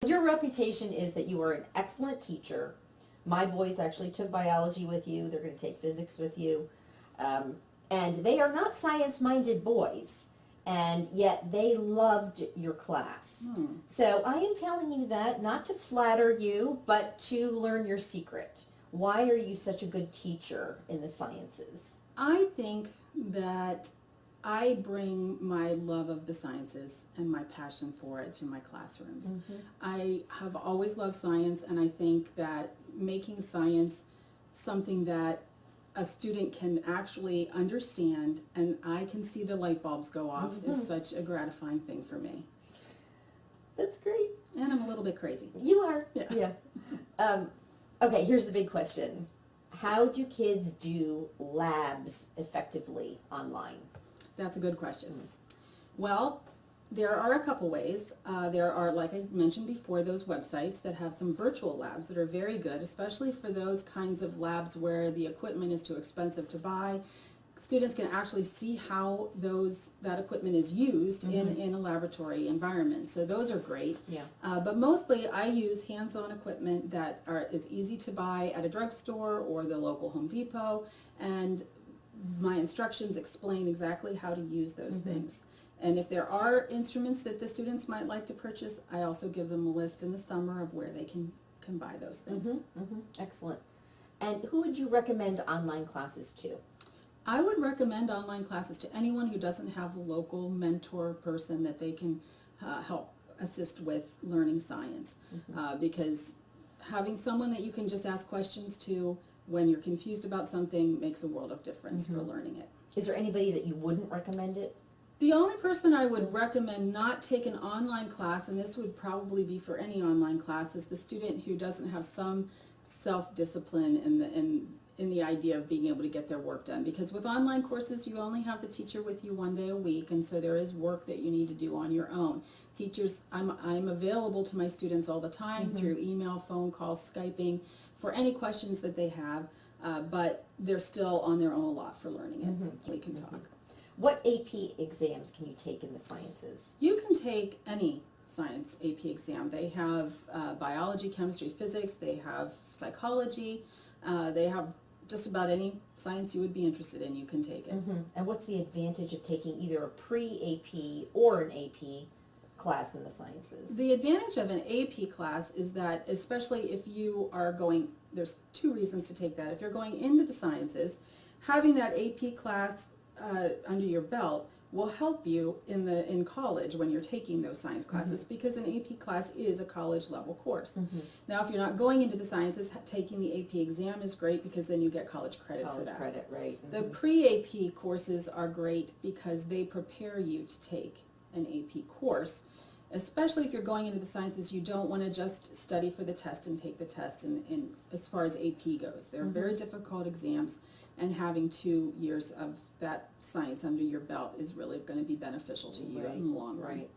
Your reputation is that you are an excellent teacher. My boys actually took biology with you. They're going to take physics with you. And they are not science-minded boys, and yet they loved your class. So I am telling you that not to flatter you, but to learn your secret. Why are you such a good teacher in the sciences? I think that I bring my love of the sciences and my passion for it to my classrooms. I have always loved science, and I think that making science something that a student can actually understand and I can see the light bulbs go off is such a gratifying thing for me. That's great. And I'm a little bit crazy. You are. Yeah. Okay, here's the big question. How do kids do labs effectively online? That's a good question. Well, there are a couple ways. There are, like I mentioned before, those websites that have some virtual labs that are very good, especially for those kinds of labs where the equipment is too expensive to buy. Students can actually see how that equipment is used in a laboratory environment. So those are great. Yeah. But mostly I use hands-on equipment that is easy to buy at a drugstore or the local Home Depot, and my instructions explain exactly how to use those things. And if there are instruments that the students might like to purchase, I also give them a list in the summer of where they can buy those things. Excellent. And who would you recommend online classes to? I would recommend online classes to anyone who doesn't have a local mentor person that they can help assist with learning science. Because having someone that you can just ask questions to when you're confused about something makes a world of difference for learning it. Is there anybody that you wouldn't recommend it? The only person I would recommend not take an online class, and this would probably be for any online class, is the student who doesn't have some self-discipline in the idea of being able to get their work done. Because with online courses, you only have the teacher with you one day a week, and so there is work that you need to do on your own. Teachers, I'm available to my students all the time through email, phone calls, Skyping, for any questions that they have, but they're still on their own a lot for learning it. We can talk. What AP exams can you take in the sciences? You can take any science AP exam. They have biology, chemistry, physics, they have psychology, they have just about any science you would be interested in, you can take it. And what's the advantage of taking either a pre-AP or an AP class in the sciences? The advantage of an AP class is that, especially if you are going, there's two reasons to take that. If you're going into the sciences, having that AP class under your belt will help you in college when you're taking those science classes, because an AP class is a college level course. Now, if you're not going into the sciences, taking the AP exam is great because then you get college credit for that. College credit, right. The pre-AP courses are great because they prepare you to take an AP course. Especially if you're going into the sciences, you don't want to just study for the test and take the test in as far as AP goes. They're very difficult exams, and having 2 years of that science under your belt is really going to be beneficial to you in the long run. Right.